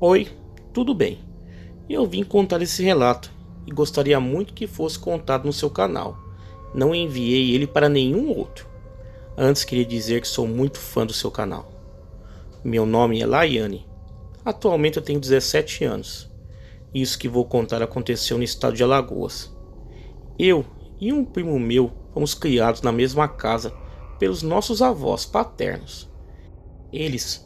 Oi, tudo bem? Eu vim contar esse relato e gostaria muito que fosse contado no seu canal. Não enviei ele para nenhum outro. Antes queria dizer que sou muito fã do seu canal. Meu nome é Laiane. Atualmente eu tenho 17 anos. Isso que vou contar aconteceu no estado de Alagoas. Eu e um primo meu fomos criados na mesma casa pelos nossos avós paternos. Eles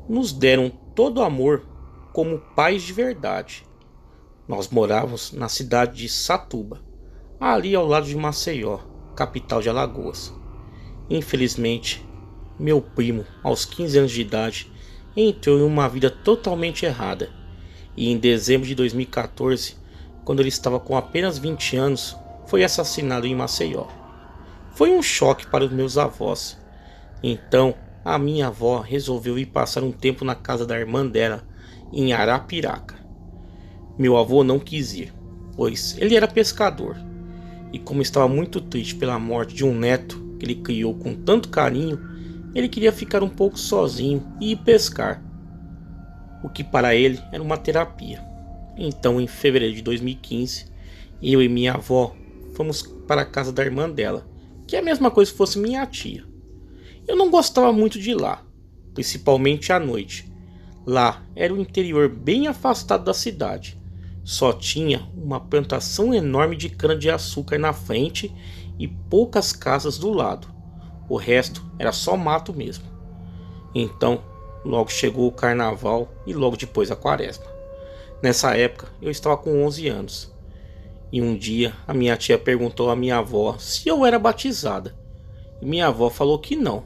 nos deram todo o amor como pais de verdade. Nós morávamos na cidade de Satuba, ali ao lado de Maceió, capital de Alagoas. Infelizmente, meu primo, aos 15 anos de idade, entrou em uma vida totalmente errada. E em dezembro de 2014, quando ele estava com apenas 20 anos, foi assassinado em Maceió. Foi um choque para os meus avós. Então, a minha avó resolveu ir passar um tempo na casa da irmã dela, em Arapiraca. Meu avô não quis ir, pois ele era pescador. E como estava muito triste pela morte de um neto que ele criou com tanto carinho, ele queria ficar um pouco sozinho e ir pescar, o que para ele era uma terapia. Então, em fevereiro de 2015, eu e minha avó fomos para a casa da irmã dela, que é a mesma coisa se fosse minha tia. Eu não gostava muito de ir lá, principalmente à noite. Lá era o interior bem afastado da cidade. Só tinha uma plantação enorme de cana-de-açúcar na frente e poucas casas do lado. O resto era só mato mesmo. Então, logo chegou o carnaval e logo depois a quaresma. Nessa época, eu estava com 11 anos. E um dia, a minha tia perguntou à minha avó se eu era batizada. E minha avó falou que não.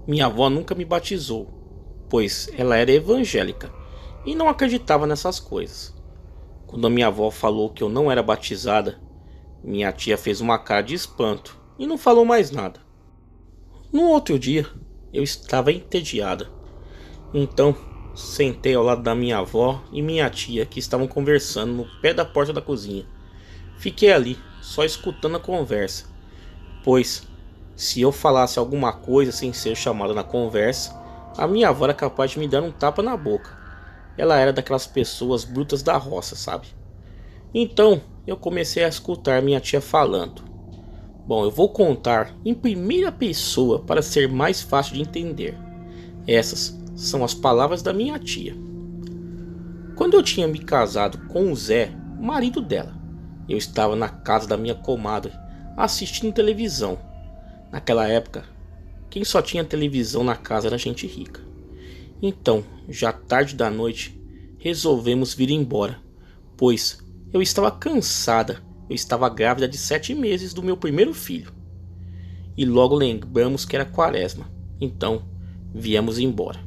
Minha avó nunca me batizou, pois ela era evangélica e não acreditava nessas coisas. Quando a minha avó falou que eu não era batizada, minha tia fez uma cara de espanto e não falou mais nada. No outro dia, eu estava entediada. Então, sentei ao lado da minha avó e minha tia, que estavam conversando no pé da porta da cozinha. Fiquei ali, só escutando a conversa, pois se eu falasse alguma coisa sem ser chamada na conversa, a minha avó era capaz de me dar um tapa na boca. Ela era daquelas pessoas brutas da roça, sabe? Então, eu comecei a escutar minha tia falando. Bom, eu vou contar em primeira pessoa para ser mais fácil de entender. Essas são as palavras da minha tia. Quando eu tinha me casado com o Zé, marido dela, eu estava na casa da minha comadre, assistindo televisão. Naquela época, quem só tinha televisão na casa era gente rica. Então, já tarde da noite, resolvemos vir embora, pois eu estava cansada. Eu estava grávida de 7 meses do meu primeiro filho. E logo lembramos que era quaresma. Então, viemos embora.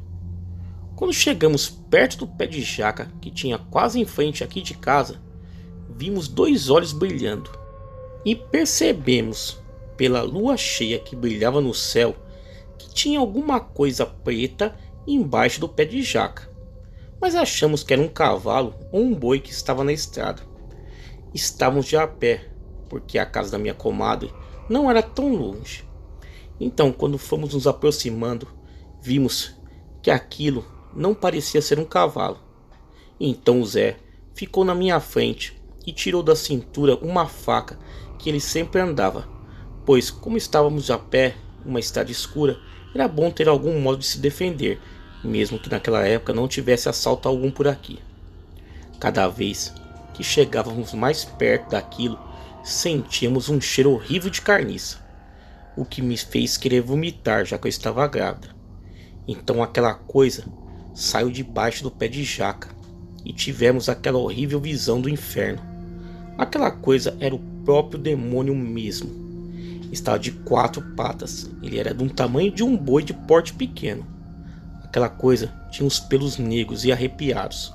Quando chegamos perto do pé de jaca, que tinha quase em frente aqui de casa, vimos 2 olhos brilhando. E percebemos, pela lua cheia que brilhava no céu, que tinha alguma coisa preta embaixo do pé de jaca. Mas achamos que era um cavalo ou um boi que estava na estrada. Estávamos já a pé, porque a casa da minha comadre não era tão longe. Então, quando fomos nos aproximando, vimos que aquilo não parecia ser um cavalo. Então o Zé ficou na minha frente e tirou da cintura uma faca que ele sempre andava, pois como estávamos a pé, uma estrada escura, era bom ter algum modo de se defender, mesmo que naquela época não tivesse assalto algum por aqui. Cada vez que chegávamos mais perto daquilo, sentíamos um cheiro horrível de carniça, o que me fez querer vomitar, já que eu estava grávida. Então aquela coisa saiu debaixo do pé de jaca e tivemos aquela horrível visão do inferno. Aquela coisa era o próprio demônio mesmo. Estava de 4 patas. Ele era de um tamanho de um boi de porte pequeno. Aquela coisa tinha os pelos negros e arrepiados,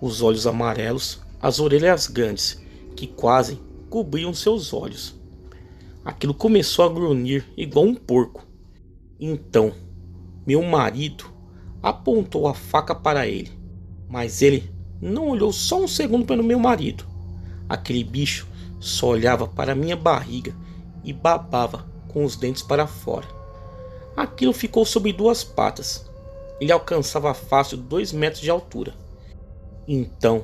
os olhos amarelos, as orelhas grandes, que quase cobriam seus olhos. Aquilo começou a grunhir igual um porco. Então, meu marido apontou a faca para ele, mas ele não olhou só um segundo para o meu marido. Aquele bicho só olhava para minha barriga e babava com os dentes para fora. Aquilo ficou sobre duas patas. Ele alcançava fácil 2 metros de altura. Então,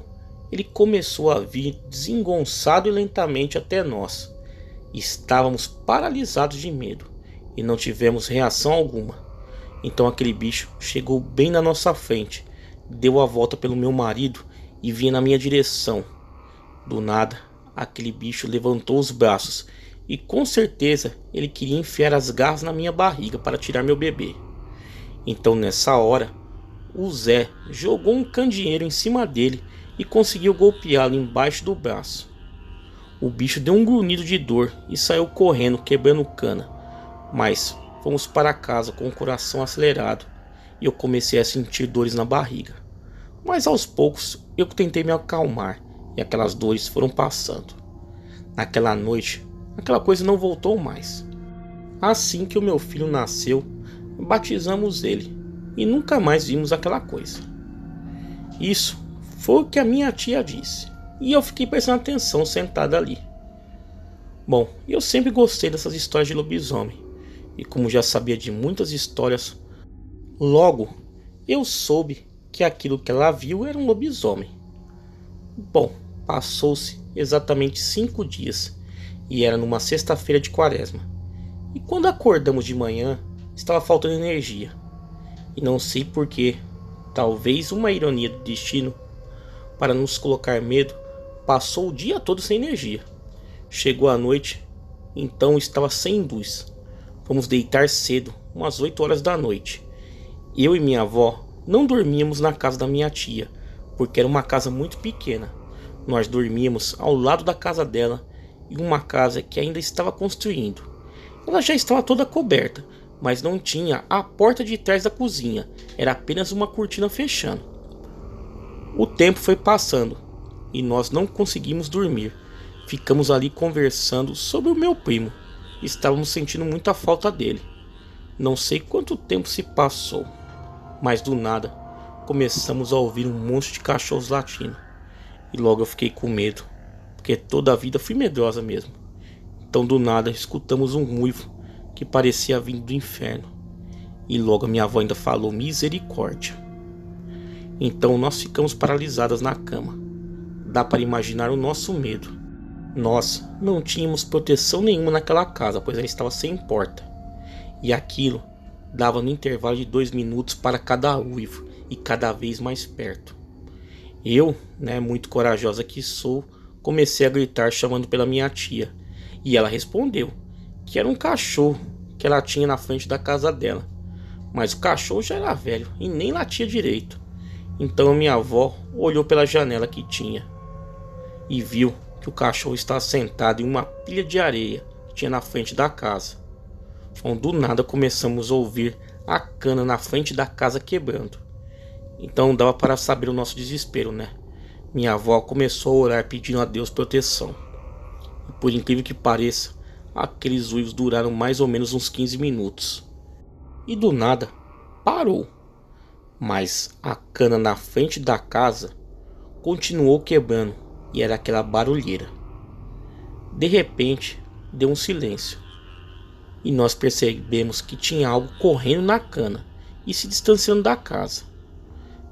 ele começou a vir desengonçado e lentamente até nós. Estávamos paralisados de medo e não tivemos reação alguma. Então aquele bicho chegou bem na nossa frente, deu a volta pelo meu marido e vinha na minha direção. Do nada, aquele bicho levantou os braços e com certeza ele queria enfiar as garras na minha barriga para tirar meu bebê. Então nessa hora, o Zé jogou um candeeiro em cima dele e conseguiu golpeá-lo embaixo do braço. O bicho deu um grunhido de dor e saiu correndo, quebrando cana. Mas fomos para casa com o coração acelerado e eu comecei a sentir dores na barriga. Mas aos poucos eu tentei me acalmar e aquelas dores foram passando. Naquela noite, aquela coisa não voltou mais. Assim que o meu filho nasceu, batizamos ele e nunca mais vimos aquela coisa. Isso foi o que a minha tia disse. E eu fiquei prestando atenção sentada ali. Bom, eu sempre gostei dessas histórias de lobisomem. E como já sabia de muitas histórias, logo eu soube que aquilo que ela viu era um lobisomem. Bom, passou-se exatamente 5 dias. E era numa sexta-feira de quaresma. E quando acordamos de manhã, estava faltando energia. E não sei porquê, talvez uma ironia do destino, para nos colocar medo, passou o dia todo sem energia. Chegou a noite, então estava sem luz. Fomos deitar cedo, umas 8 horas da noite. Eu e minha avó não dormíamos na casa da minha tia, porque era uma casa muito pequena. Nós dormíamos ao lado da casa dela, em uma casa que ainda estava construindo. Ela já estava toda coberta, mas não tinha a porta de trás da cozinha, era apenas uma cortina fechando. O tempo foi passando e nós não conseguimos dormir. Ficamos ali conversando sobre o meu primo. Estávamos sentindo muita falta dele. Não sei quanto tempo se passou, mas do nada começamos a ouvir um monte de cachorros latindo. E logo eu fiquei com medo, porque toda a vida fui medrosa mesmo. Então do nada escutamos um uivo que parecia vindo do inferno. E logo a minha avó ainda falou misericórdia. Então nós ficamos paralisadas na cama. Dá para imaginar o nosso medo. Nós não tínhamos proteção nenhuma naquela casa, pois ela estava sem porta. E aquilo dava no intervalo de 2 minutos para cada uivo e cada vez mais perto. Eu, muito corajosa que sou, comecei a gritar chamando pela minha tia. E ela respondeu que era um cachorro que ela tinha na frente da casa dela. Mas o cachorro já era velho e nem latia direito. Então minha avó olhou pela janela que tinha e viu que o cachorro estava sentado em uma pilha de areia que tinha na frente da casa. Então do nada começamos a ouvir a cana na frente da casa quebrando. Então dava para saber o nosso desespero, Minha avó começou a orar pedindo a Deus proteção. E por incrível que pareça, aqueles uivos duraram mais ou menos uns 15 minutos. E do nada parou. Mas a cana na frente da casa continuou quebrando e era aquela barulheira. De repente deu um silêncio e nós percebemos que tinha algo correndo na cana e se distanciando da casa.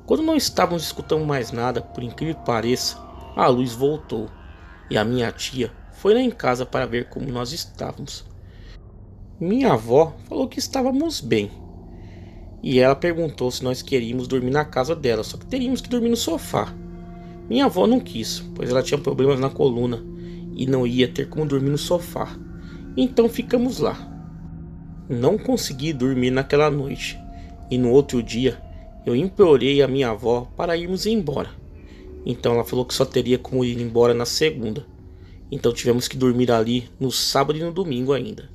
Quando não estávamos escutando mais nada, por incrível que pareça, a luz voltou e a minha tia foi lá em casa para ver como nós estávamos. Minha avó falou que estávamos bem. E ela perguntou se nós queríamos dormir na casa dela, só que teríamos que dormir no sofá. Minha avó não quis, pois ela tinha problemas na coluna e não ia ter como dormir no sofá. Então ficamos lá. Não consegui dormir naquela noite e no outro dia eu implorei a minha avó para irmos embora. Então ela falou que só teria como ir embora na segunda. Então tivemos que dormir ali no sábado e no domingo ainda.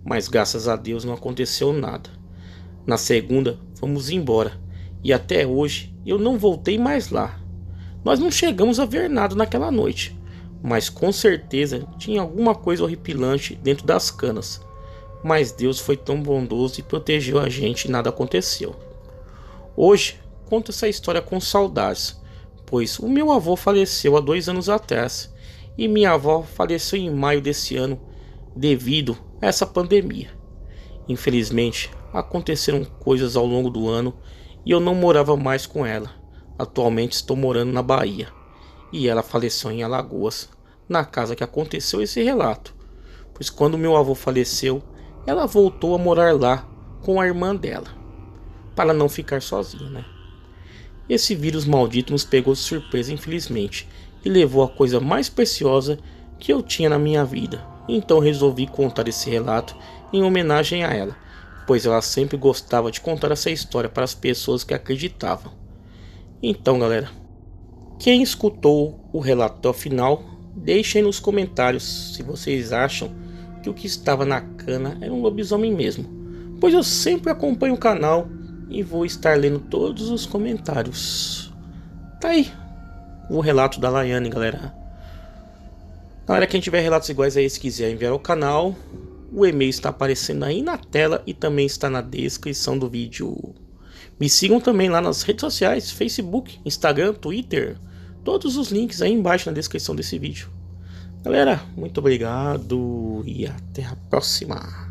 Mas graças a Deus não aconteceu nada. Na segunda fomos embora e até hoje eu não voltei mais lá. Nós não chegamos a ver nada naquela noite, mas com certeza tinha alguma coisa horripilante dentro das canas. Mas Deus foi tão bondoso e protegeu a gente e nada aconteceu. Hoje conto essa história com saudades, pois o meu avô faleceu há 2 anos atrás e minha avó faleceu em maio desse ano devido a essa pandemia. Infelizmente, aconteceram coisas ao longo do ano e eu não morava mais com ela. Atualmente estou morando na Bahia e ela faleceu em Alagoas, na casa que aconteceu esse relato, pois quando meu avô faleceu, ela voltou a morar lá com a irmã dela, para não ficar sozinha, né? Esse vírus maldito nos pegou de surpresa, infelizmente, e levou a coisa mais preciosa que eu tinha na minha vida. Então resolvi contar esse relato em homenagem a ela, pois ela sempre gostava de contar essa história para as pessoas que acreditavam. Então, galera, quem escutou o relato até o final, deixem nos comentários se vocês acham que o que estava na cana era um lobisomem mesmo, pois eu sempre acompanho o canal e vou estar lendo todos os comentários. Tá aí o relato da Laiane, galera. Galera, quem tiver relatos iguais a esse, quiser enviar ao canal, o e-mail está aparecendo aí na tela e também está na descrição do vídeo. Me sigam também lá nas redes sociais, Facebook, Instagram, Twitter. Todos os links aí embaixo na descrição desse vídeo. Galera, muito obrigado e até a próxima.